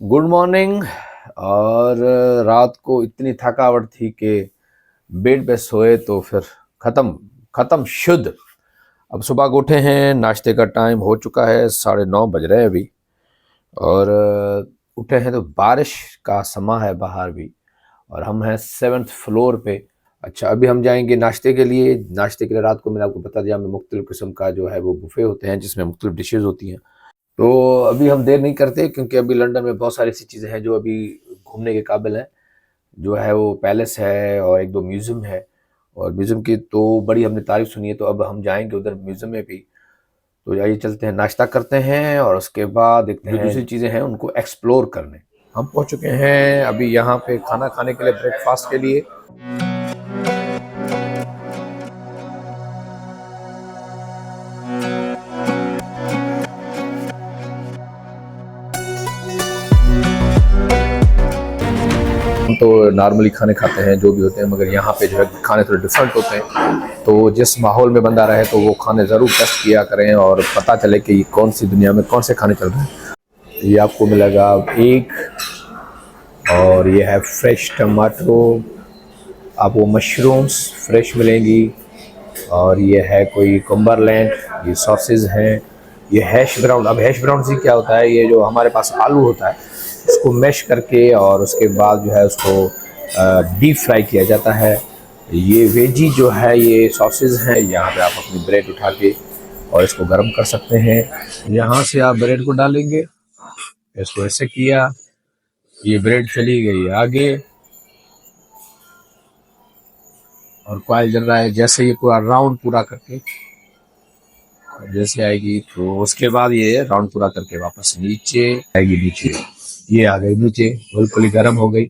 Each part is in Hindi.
Good morning. और रात को इतनी थकावट थी कि बेड पे सोए तो फिर खत्म खत्म शुद्ध। अब सुबह को उठे हैं, नाश्ते का टाइम हो चुका है, 9:30 बज रहे हैं अभी। और उठे हैं तो बारिश का समा है बाहर भी, और हम हैं 7th फ्लोर पे। अच्छा, अभी हम जाएंगे नाश्ते के लिए। नाश्ते के लिए रात को मैंने आपको बता दिया, हमें मुख्तलिफ किस्म का जो है वो बुफे होते हैं जिसमें मुख्तलिफ डिशेज होती हैं। तो अभी हम देर नहीं करते, क्योंकि अभी लंदन में बहुत सारी ऐसी चीज़ें हैं जो अभी घूमने के काबिल हैं। जो है वो पैलेस है और एक दो म्यूज़ियम है, और म्यूज़ियम की तो बड़ी हमने तारीफ सुनी है, तो अब हम जाएंगे उधर म्यूज़ियम में भी। तो आइए चलते हैं, नाश्ता करते हैं और उसके बाद देखते हैं जो दूसरी चीज़ें हैं उनको एक्सप्लोर करने। हम पहुंच चुके हैं अभी यहाँ पे खाना खाने के लिए, ब्रेकफास्ट के लिए। हम तो नॉर्मली खाने खाते हैं जो भी होते हैं, मगर यहाँ पे जो है खाने थोड़े डिफरेंट होते हैं। तो जिस माहौल में बंदा रहे तो वो खाने ज़रूर टेस्ट किया करें और पता चले कि कौन सी दुनिया में कौन से खाने चल रहे हैं। ये आपको मिलेगा एग, और ये है फ्रेश टमाटो, आपको मशरूम्स फ्रेश मिलेंगी, और ये है कोई कुम्बरलैंड, ये सॉसेज हैं, ये हैश ब्राउन। अब हैश ब्राउन से क्या होता है, ये जो हमारे पास आलू होता है उसको मैश करके और उसके बाद जो है उसको डीप फ्राई किया जाता है। ये वेजी जो है ये सॉसेज हैं। यहाँ पे आप अपनी ब्रेड उठा के और इसको गर्म कर सकते हैं। यहाँ से आप ब्रेड को डालेंगे, इसको ऐसे किया, ये ब्रेड चली गई आगे और कॉइल जल रहा है। जैसे ये पूरा राउंड पूरा करके जैसे आएगी तो उसके बाद ये राउंड पूरा करके वापस नीचे आएगी। नीचे ये आ गई, नीचे बिल्कुल ही गर्म हो गई।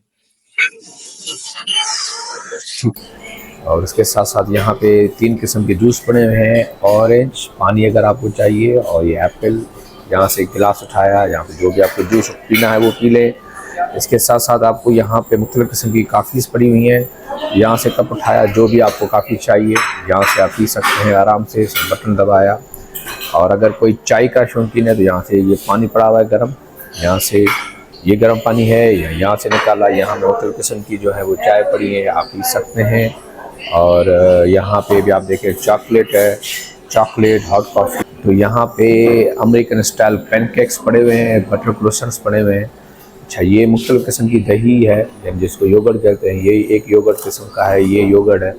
और उसके साथ साथ यहाँ पे 3 किस्म के जूस पड़े हुए हैं, ऑरेंज, पानी अगर आपको चाहिए, और ये एप्पल। यहाँ से एक गिलास उठाया, यहाँ पे जो भी आपको जूस पीना है वो पी लें। इसके साथ साथ आपको यहाँ पे मुख्तलिफ किस्म की काफ़ीज़ पड़ी हुई हैं। यहाँ से कप उठाया, जो भी आपको काफ़ी चाहिए यहाँ से आप पी सकते हैं आराम से। बटन दबाया, और अगर कोई चाय का शौकीन है तो यहाँ से ये पानी पड़ा हुआ है गर्म, यहाँ से ये गर्म पानी है यहाँ से निकाला। यहाँ मुख्तलिफ किस्म की जो है वो चाय पड़ी है, आप पी सकते हैं। और यहाँ पे भी आप देखें चॉकलेट है, चॉकलेट हॉट कॉफ़ी। तो यहाँ पे अमेरिकन स्टाइल पैनकेक्स पड़े हुए हैं, बटर क्रोसन्स पड़े हुए हैं। अच्छा, ये मुख्तलिफ किस्म की दही है जिसको योगर्ट कहते हैं, ये एक योगर्ट किस्म का है, ये योगर्ट है।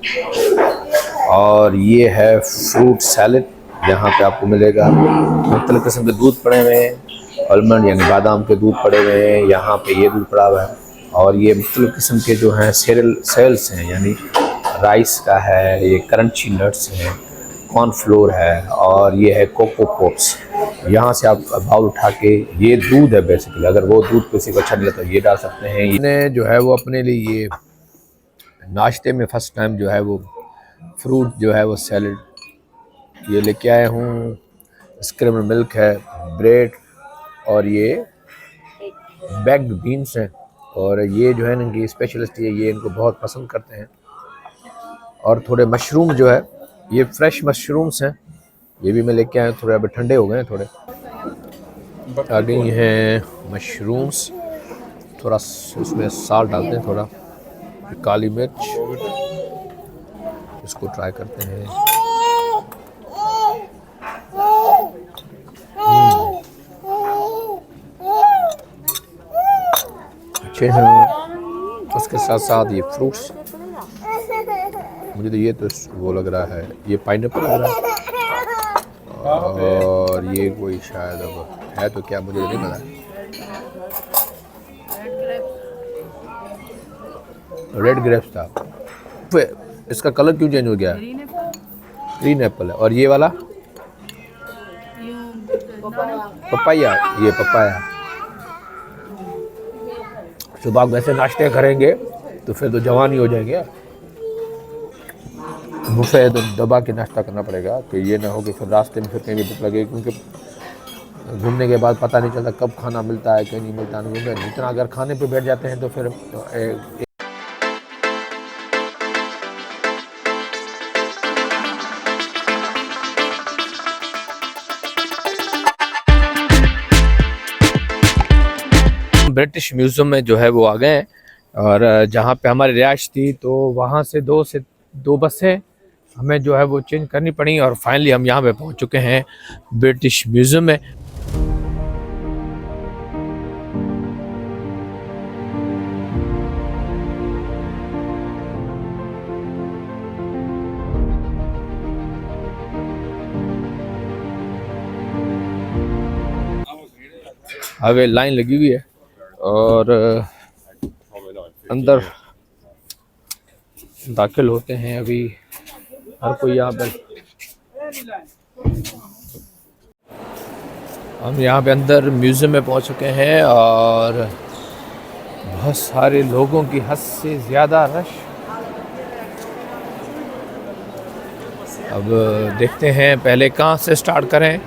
और ये है फ्रूट सैलेड, यहाँ पे आपको मिलेगा। मुख्तलिफ किस्म के दूध पड़े हुए हैं, आलमंड यानी बादाम के दूध पड़े हुए हैं, यहाँ पे ये दूध पड़ा हुआ है। और ये मुख्तलिफ किस्म के जो हैं सेल्स हैं, यानी राइस का है, ये क्रंची नट्स हैं, कॉर्नफ्लोर है, और ये है कोको पॉप्स। यहाँ से आप बाउल उठा के, ये दूध है बेसिकली, अगर वो दूध किसी को अच्छा नहीं लगता ये डाल सकते हैं। इसने जो है वो अपने लिए ये नाश्ते में फ़र्स्ट टाइम जो है वो फ्रूट जो है वो सैलड ये लेके आया हूँ। स्क्रम्बल मिल्क है, ब्रेड, और ये बैग्ड बीन्स हैं। और ये जो है ना इनकी स्पेशलिस्ट है, ये इनको बहुत पसंद करते हैं। और थोड़े मशरूम जो है, ये फ्रेश मशरूम्स हैं, ये भी मैं लेके आया हूँ। थोड़े अभी ठंडे हो गए हैं, थोड़े आ गई हैं मशरूम्स। थोड़ा इसमें साल्ट डालते हैं, थोड़ा काली मिर्च, इसको ट्राई करते हैं। अच्छे हैं। उसके साथ साथ ये फ्रूट्स, मुझे तो ये तो वो लग रहा है, ये पाइनएप्पल लग रहा है, और ये कोई शायद अब है तो क्या मुझे नहीं पता। रेड ग्रेप्स था। इसका कलर क्यों चेंज हो गया? ग्रीन एप्पल है। और ये वाला पपाया, ये पपाया। सुबह वैसे नाश्ते करेंगे तो फिर तो जवान ही हो जाएंगे। बुफे तो दबा के नाश्ता करना पड़ेगा, कि ये ना हो कि फिर रास्ते में फिर कहीं भूख लगे, क्योंकि घूमने के बाद पता नहीं चलता कब खाना मिलता है, कहीं नहीं मिलता। नहीं, इतना अगर खाने पे बैठ जाते हैं तो फिर ब्रिटिश म्यूज़ियम में जो है वो आ गए हैं, और जहाँ पे हमारी रिहाइश थी तो वहाँ से दो बसें हमें जो है वो चेंज करनी पड़ी, और फाइनली हम यहाँ पे पहुँच चुके हैं ब्रिटिश म्यूज़ियम में। अभी लाइन लगी हुई है और अंदर दाखिल होते हैं अभी हर कोई यहाँ पे। हम यहाँ पे अंदर म्यूज़ियम में पहुँच चुके हैं और बहुत सारे लोगों की हद से ज़्यादा रश। अब देखते हैं पहले कहाँ से स्टार्ट करें।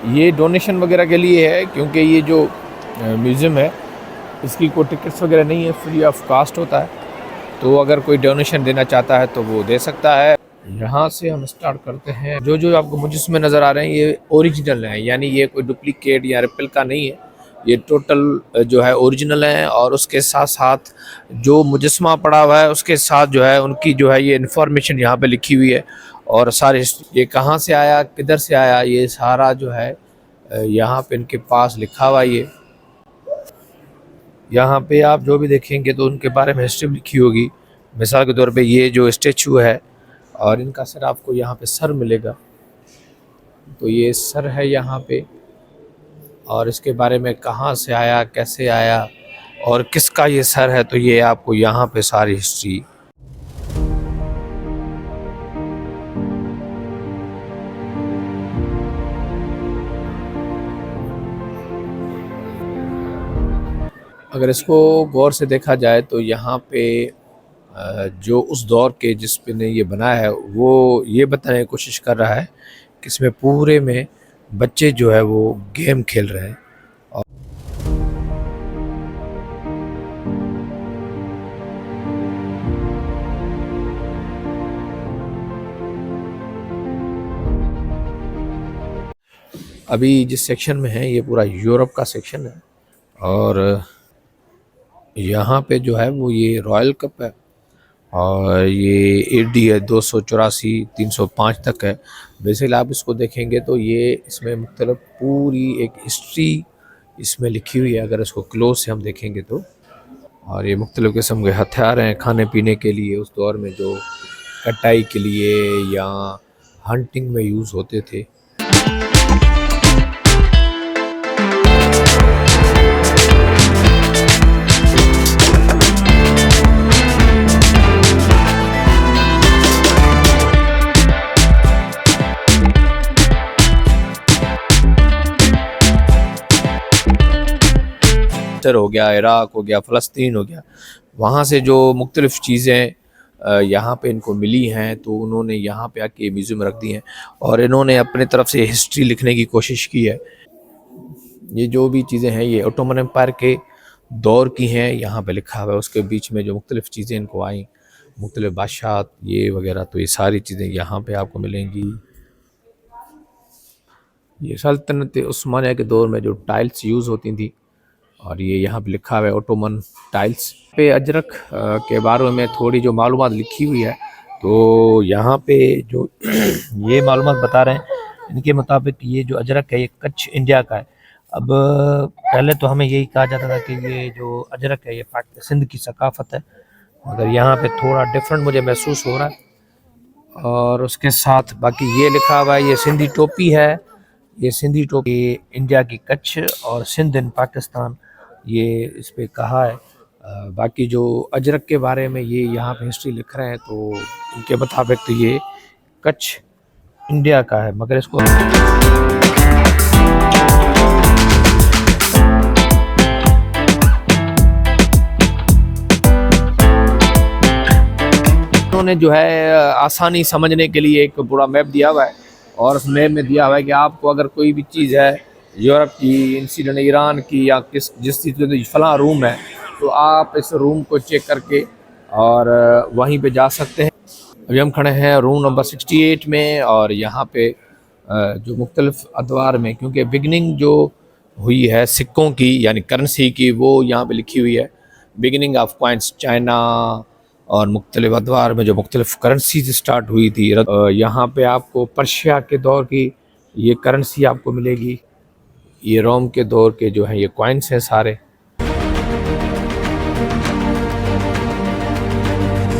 ये डोनेशन वगैरह के लिए है, क्योंकि ये जो म्यूज़ियम है इसकी कोई टिकट्स वगैरह नहीं है, फ्री ऑफ कास्ट होता है। तो अगर कोई डोनेशन देना चाहता है तो वो दे सकता है। यहाँ से हम स्टार्ट करते हैं। जो आपको मुजस्समे नज़र आ रहे हैं ये ओरिजिनल हैं, यानी ये कोई डुप्लीकेट या रेप्लिका नहीं है, ये टोटल जो है ओरिजिनल हैं। और उसके साथ साथ जो मुजस्समा पड़ा हुआ है उसके साथ जो है उनकी जो है ये इन्फॉर्मेशन यहाँ पे लिखी हुई है, और सारे ये कहाँ से आया, किधर से आया, ये सारा जो है यहाँ पे इनके पास लिखा हुआ है। ये यहाँ पे आप जो भी देखेंगे तो उनके बारे में हिस्ट्री लिखी होगी। मिसाल के तौर पे ये जो स्टेचू है और इनका सर आपको यहाँ पे सर मिलेगा, तो ये सर है यहाँ पे, और इसके बारे में कहाँ से आया, कैसे आया और किसका ये सर है, तो ये आपको यहाँ पे सारी हिस्ट्री। अगर इसको गौर से देखा जाए तो यहाँ पे जो उस दौर के जिस पे ने ये बनाया है वो ये बताने की कोशिश कर रहा है कि इसमें पूरे में बच्चे जो है वो गेम खेल रहे हैं। और अभी जिस सेक्शन में है ये पूरा यूरोप का सेक्शन है, और यहाँ पे जो है वो ये रॉयल कप है, और ये एडी है 284 305 तक है। बेसिकली आप इसको देखेंगे तो ये इसमें मुख्तलिफ पूरी एक हिस्ट्री इसमें लिखी हुई है अगर इसको क्लोज से हम देखेंगे तो। और ये मुख्तलिफ किस्म के हथियार हैं खाने पीने के लिए, उस दौर में जो कटाई के लिए या हंटिंग में यूज़ होते थे। हो गया, इराक हो गया, फ़लस्तीन हो गया, वहाँ से जो मुख्तलिफ़ चीज़ें यहाँ पे इनको मिली हैं तो उन्होंने यहाँ पे आके म्यूज़ियम रख दी हैं, और इन्होंने अपने तरफ से हिस्ट्री लिखने की कोशिश की है। ये जो भी चीज़ें हैं ये ओटोमन एम्पायर के दौर की हैं, यहाँ पे लिखा हुआ है। उसके बीच में जो मुख्तलिफ़ चीज़ें इनको आई, मुख्तलिफ़ बादशाह ये वगैरह, तो ये सारी चीज़ें यहाँ पे आपको मिलेंगी। ये सल्तनत उस्मानिया के दौर में जो टाइल्स यूज़ होती थी, और ये यहाँ पे लिखा हुआ है ओटोमन टाइल्स पे। अजरक के बारे में थोड़ी जो मालूमात लिखी हुई है, तो यहाँ पे जो ये मालूमात बता रहे हैं इनके मुताबिक ये जो अजरक है ये कच्छ इंडिया का है। अब पहले तो हमें यही कहा जाता था कि ये जो अजरक है ये सिंध की सकाफ़त है, मगर यहाँ पे थोड़ा डिफरेंट मुझे महसूस हो रहा है। और उसके साथ बाकी ये लिखा हुआ है ये सिंधी टोपी है, ये सिंधी टोपी इंडिया की कच्छ और सिंध इन पाकिस्तान, ये इस पे कहा है। बाकी जो अजरक के बारे में ये यहाँ पे हिस्ट्री लिख रहे हैं तो इनके मुताबिक तो ये कच्छ इंडिया का है, मगर इसको उन्होंने जो है आसानी समझने के लिए एक पूरा मैप दिया हुआ है, और उस मैप में दिया हुआ है कि आपको अगर कोई भी चीज़ है यूरोप की, इंसिडेंट ईरान की, या जिस चीज़ में फलां रूम है, तो आप इस रूम को चेक करके और वहीं पे जा सकते हैं। अभी हम खड़े हैं रूम नंबर 68 में, और यहाँ पे जो मुख्तलिफ अदवार में, क्योंकि बिगनिंग जो हुई है सिक्कों की यानी करेंसी की वो यहाँ पे लिखी हुई है, बिगनिंग ऑफ कॉइन्स चाइना और मुख्तलिफ अदवार में जो मुख्तलिफ करेंसी स्टार्ट हुई थी। यहाँ पे आपको पर्शिया के दौर की ये करेंसी आपको मिलेगी, ये रोम के दौर के जो है ये कॉइन्स हैं सारे।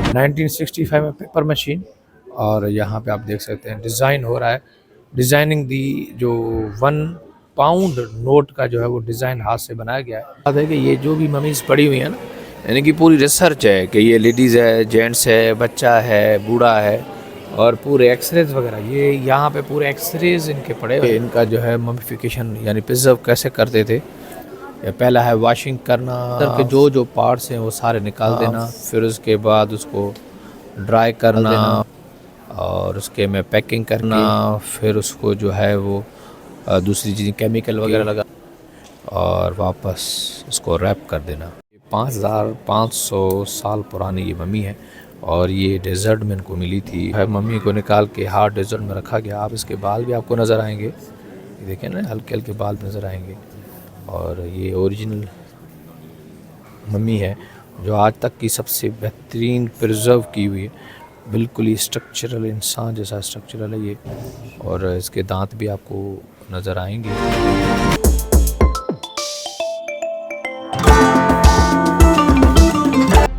1965 में पेपर मशीन, और यहाँ पे आप देख सकते हैं डिज़ाइन हो रहा है, डिज़ाइनिंग दी जो 1 पाउंड नोट का जो है वो डिज़ाइन हाथ से बनाया गया है। बात है कि ये जो भी ममीज़ पड़ी हुई हैं ना, यानी कि पूरी रिसर्च है कि ये लेडीज़ है, जेंट्स है, बच्चा है, बूढ़ा है, और पूरे एक्सरेज वगैरह, ये यहाँ पे पूरे एक्सरेज इनके पड़े हुए। इनका जो है ममिफिकेशन यानी प्रिजर्व कैसे करते थे, पहला है वॉशिंग करना, के जो जो पार्ट्स हैं वो सारे निकाल देना, फिर उसके बाद उसको ड्राई करना और उसके में पैकिंग करना, फिर उसको जो है वो दूसरी चीज़ें केमिकल वगैरह लगा और वापस उसको रैप कर देना। 5500 साल पुरानी ये मम्मी है और ये डेजर्ट में इनको मिली थी। मम्मी को निकाल के हार्ड डेजर्ट में रखा गया। आप इसके बाल भी आपको नज़र आएंगे, ये देखें ना, हल्के हल्के बाल नज़र आएंगे। और ये ओरिजिनल मम्मी है जो आज तक की सबसे बेहतरीन प्रिजर्व की हुई है, बिल्कुल ही स्ट्रक्चरल, इंसान जैसा स्ट्रक्चरल है ये, और इसके दांत भी आपको नज़र आएंगे।